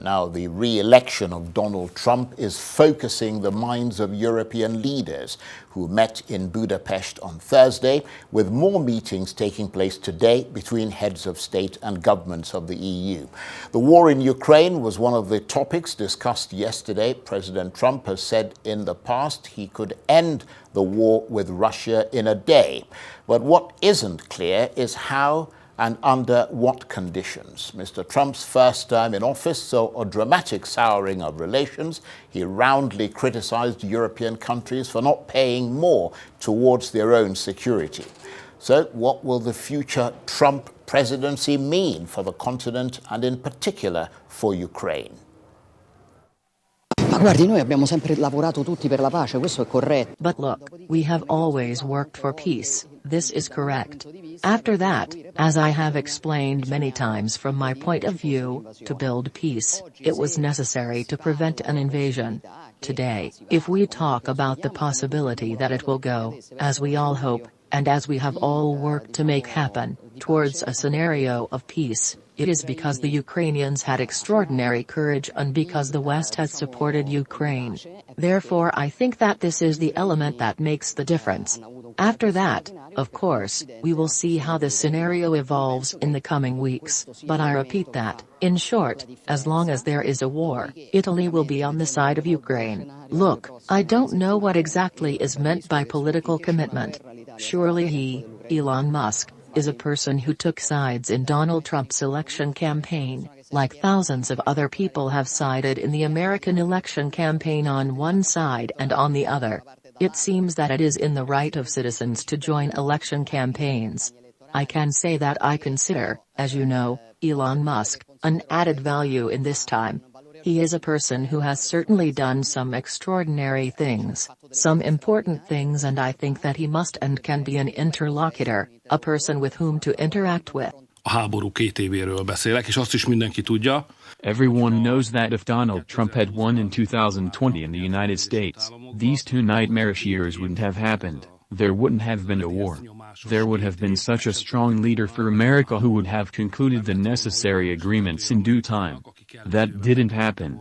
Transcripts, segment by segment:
Now, the re-election of Donald Trump is focusing the minds of European leaders who met in Budapest on Thursday, with more meetings taking place today between heads of state and governments of the EU. The war in Ukraine was one of the topics discussed yesterday. President Trump has said in the past he could end the war with Russia in a day. But what isn't clear is how and under what conditions. Mr. Trump's first term in office saw a dramatic souring of relations. He roundly criticized European countries for not paying more towards their own security. So what will the future Trump presidency mean for the continent and in particular for Ukraine? Ma guardi, noi abbiamo sempre lavorato tutti per la pace, questo è corretto. But look, we have always worked for peace. This is correct. After that, as I have explained many times from my point of view, to build peace, it was necessary to prevent an invasion. Today, if we talk about the possibility that it will go, as we all hope, and as we have all worked to make happen, towards a scenario of peace, it is because the Ukrainians had extraordinary courage and because the West has supported Ukraine. Therefore, I think that this is the element that makes the difference. After that, of course, we will see how the scenario evolves in the coming weeks, but I repeat that, in short, as long as there is a war, Italy will be on the side of Ukraine. Look, I don't know what exactly is meant by political commitment. Surely he, Elon Musk, is a person who took sides in Donald Trump's election campaign, like thousands of other people have sided in the American election campaign on one side and on the other. It seems that it is in the right of citizens to join election campaigns. I can say that I consider, as you know, Elon Musk, an added value in this time. He is a person who has certainly done some extraordinary things, some important things, and I think that he must and can be an interlocutor, a person with whom to interact with. A háború 2 évéről beszélek, és azt is mindenki tudja. Everyone knows that if Donald Trump had won in 2020 in the United States, these 2 nightmarish years wouldn't have happened. There wouldn't have been a war. There would have been such a strong leader for America who would have concluded the necessary agreements in due time. That didn't happen.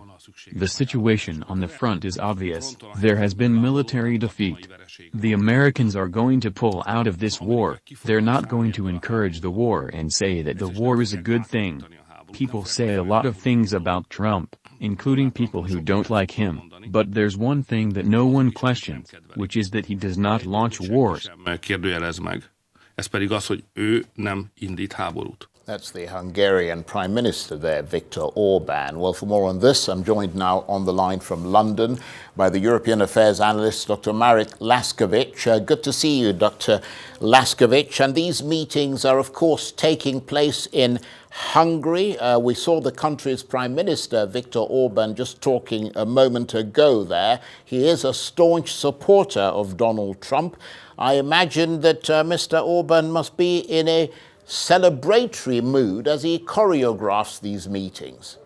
The situation on the front is obvious. There has been military defeat. The Americans are going to pull out of this war. They're not going to encourage the war and say that the war is a good thing. People say a lot of things about Trump, including people who don't like him, but there's one thing that no one questions, which is that he does not launch wars. Ez pedig az, hogy ő nem indít háborút. That's the Hungarian Prime Minister there, Viktor Orbán. Well, for more on this, I'm joined now on the line from London by the European Affairs analyst, Dr. Marek Laskiewicz. Good to see you, Dr. Laskiewicz. And these meetings are, of course, taking place in Hungary. We saw the country's Prime Minister, Viktor Orbán, just talking a moment ago there. He is a staunch supporter of Donald Trump. I imagine that Mr. Orbán must be in a celebratory mood as he choreographs these meetings.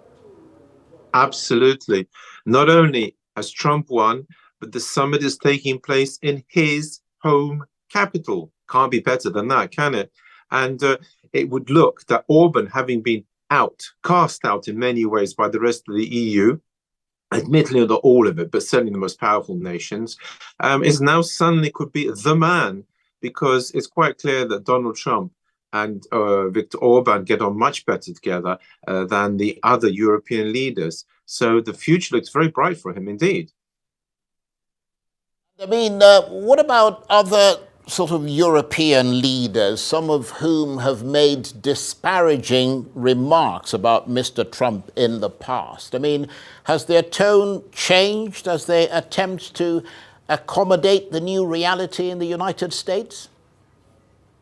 Absolutely. Not only has Trump won, but the summit is taking place in his home capital. Can't be better than that, can it? And it would look that Orban, having been cast out in many ways by the rest of the EU, admittedly not all of it, but certainly the most powerful nations, is now suddenly could be the man, because it's quite clear that Donald Trump and Viktor Orbán get on much better together than the other European leaders. So the future looks very bright for him indeed. I mean, what about other sort of European leaders, some of whom have made disparaging remarks about Mr. Trump in the past? I mean, has their tone changed as they attempt to accommodate the new reality in the United States?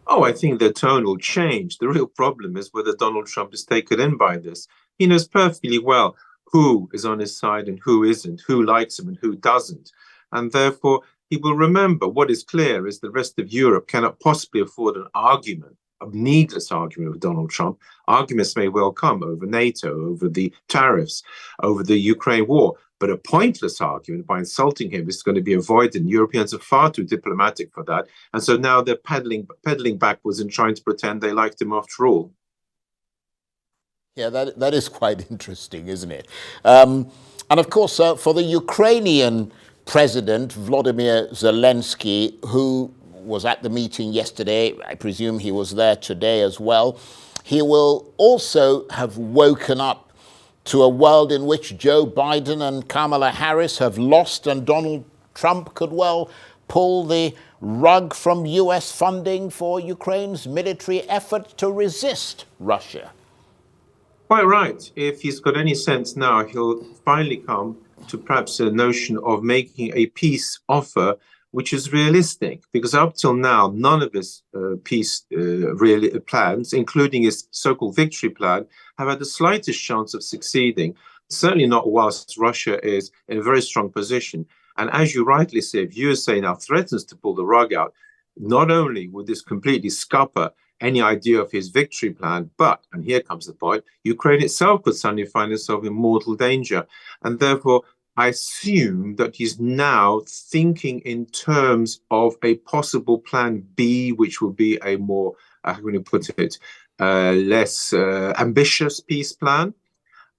Oh, I think the tone will change. The real problem is whether Donald Trump is taken in by this. He knows perfectly well who is on his side and who isn't, who likes him and who doesn't. And therefore, he will remember what is clear is the rest of Europe cannot possibly afford an argument, a needless argument with Donald Trump. Arguments may well come over NATO, over the tariffs, over the Ukraine war, but a pointless argument by insulting him is going to be avoided. Europeans are far too diplomatic for that. And so now they're pedaling backwards and trying to pretend they liked him after all. Yeah, that is quite interesting, isn't it? And of course, for the Ukrainian President, Vladimir Zelensky, who was at the meeting yesterday, I presume he was there today as well, he will also have woken up to a world in which Joe Biden and Kamala Harris have lost and Donald Trump could well pull the rug from US funding for Ukraine's military effort to resist Russia. Quite right. If he's got any sense now, he'll finally come to perhaps a notion of making a peace offer which is realistic, because up till now, none of his peace plans, including his so-called victory plan, have had the slightest chance of succeeding, certainly not whilst Russia is in a very strong position. And as you rightly say, if USA now threatens to pull the rug out, not only would this completely scupper any idea of his victory plan, but, and here comes the point, Ukraine itself could suddenly find itself in mortal danger. And therefore, I assume that he's now thinking in terms of a possible plan B, which would be a more, how can you put it, less ambitious peace plan.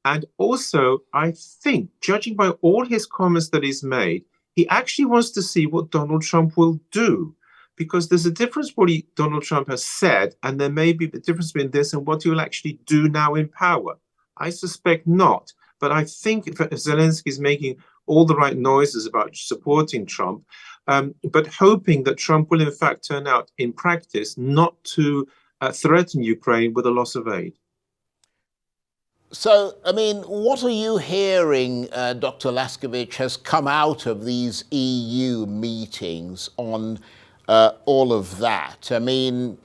And also, I think, judging by all his comments that he's made, he actually wants to see what Donald Trump will do. Because there's a difference what Donald Trump has said, and there may be a difference between this and what he will actually do now in power. I suspect not. But I think Zelensky is making all the right noises about supporting Trump, but hoping that Trump will in fact turn out in practice not to threaten Ukraine with a loss of aid. So, I mean, what are you hearing, Dr. Laskiewicz, has come out of these EU meetings on all of that? I mean,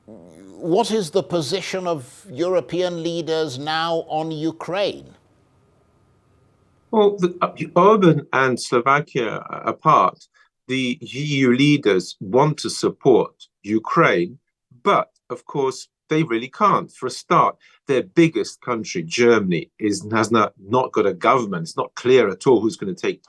what is the position of European leaders now on Ukraine? Well, Orban and Slovakia apart, the EU leaders want to support Ukraine, but of course they really can't. For a start, their biggest country, Germany, has not got a government. It's not clear at all who's going to take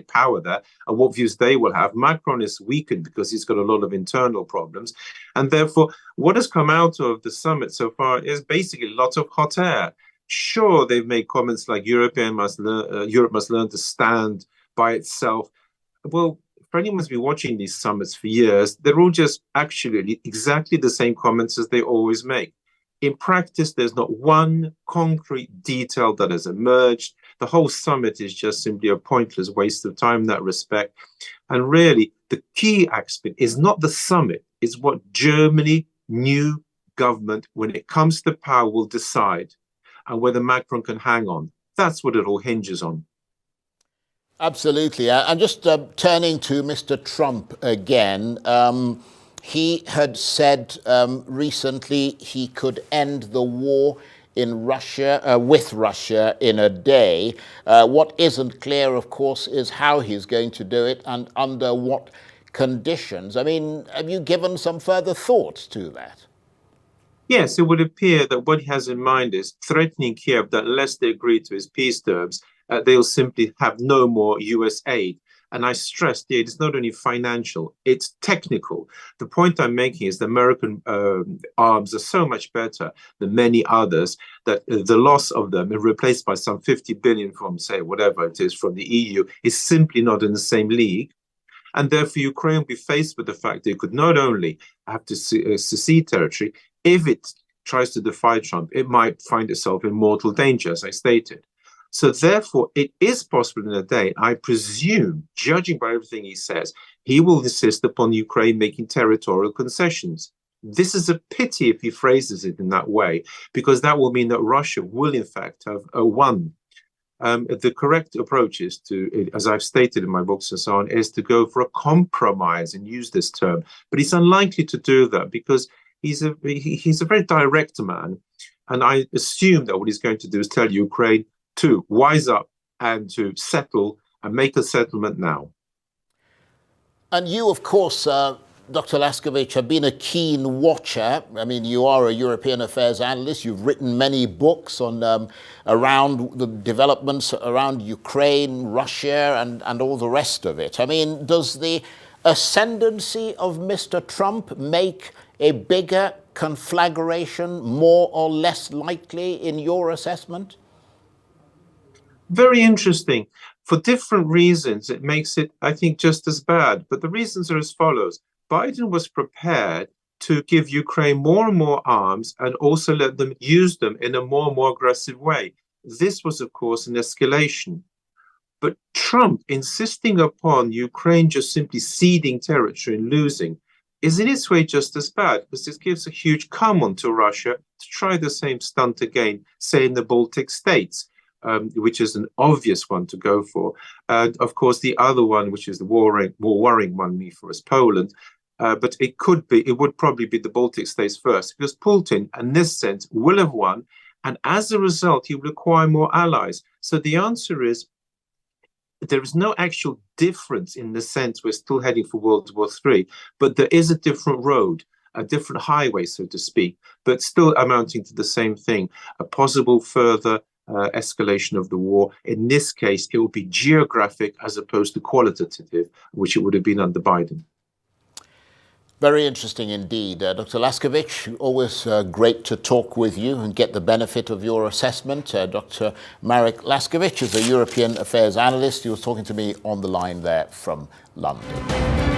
power there and what views they will have. Macron is weakened because he's got a lot of internal problems, and therefore, what has come out of the summit so far is basically lots of hot air. Sure, they've made comments like Europe must learn to stand by itself. Well, for anyone who's been watching these summits for years, they're all just actually exactly the same comments as they always make. In practice, there's not one concrete detail that has emerged. The whole summit is just simply a pointless waste of time in that respect. And really, the key aspect is not the summit, it's what Germany, new government, when it comes to power, will decide, and whether Macron can hang on. That's what it all hinges on. Absolutely. I'm just turning to Mr. Trump again. He had said recently he could end the war in Russia, with Russia in a day. What isn't clear, of course, is how he's going to do it and under what conditions. I mean, have you given some further thought to that? Yes, it would appear that what he has in mind is threatening Kiev that unless they agree to his peace terms, they'll simply have no more US aid. And I stress the aid is not only financial, it's technical. The point I'm making is the American arms are so much better than many others that the loss of them and replaced by some 50 billion from, say, whatever it is from the EU is simply not in the same league. And therefore, Ukraine will be faced with the fact that it could not only have to secede territory, if it tries to defy Trump, it might find itself in mortal danger, as I stated. So therefore, it is possible in a day, I presume, judging by everything he says, he will insist upon Ukraine making territorial concessions. This is a pity if he phrases it in that way, because that will mean that Russia will, in fact, have won. The correct approach is to, as I've stated in my books and so on, is to go for a compromise and use this term. But he's unlikely to do that because he's a very direct man. And I assume that what he's going to do is tell Ukraine to wise up and to settle and make a settlement now. And you, of course, Dr. Laskiewicz, have been a keen watcher. I mean, you are a European affairs analyst. You've written many books on around the developments around Ukraine, Russia, and all the rest of it. I mean, does the ascendancy of Mr. Trump make a bigger conflagration more or less likely in your assessment? Very interesting. For different reasons, it makes it, I think, just as bad. But the reasons are as follows. Biden was prepared to give Ukraine more and more arms and also let them use them in a more and more aggressive way. This was, of course, an escalation. But Trump insisting upon Ukraine just simply ceding territory and losing is in its way just as bad, because this gives a huge come on to Russia to try the same stunt again, say in the Baltic states. Which is an obvious one to go for. And of course, the other one, which is the more worrying one for us, Poland. But it would probably be the Baltic states first, because Putin, in this sense, will have won. And as a result, he will acquire more allies. So the answer is, there is no actual difference in the sense we're still heading for World War III, but there is a different road, a different highway, so to speak, but still amounting to the same thing, a possible further escalation of the war. In this case, it will be geographic as opposed to qualitative, which it would have been under Biden. Very interesting indeed. Dr. Laskiewicz, always great to talk with you and get the benefit of your assessment. Dr. Marek Laskiewicz is a European affairs analyst. He was talking to me on the line there from London.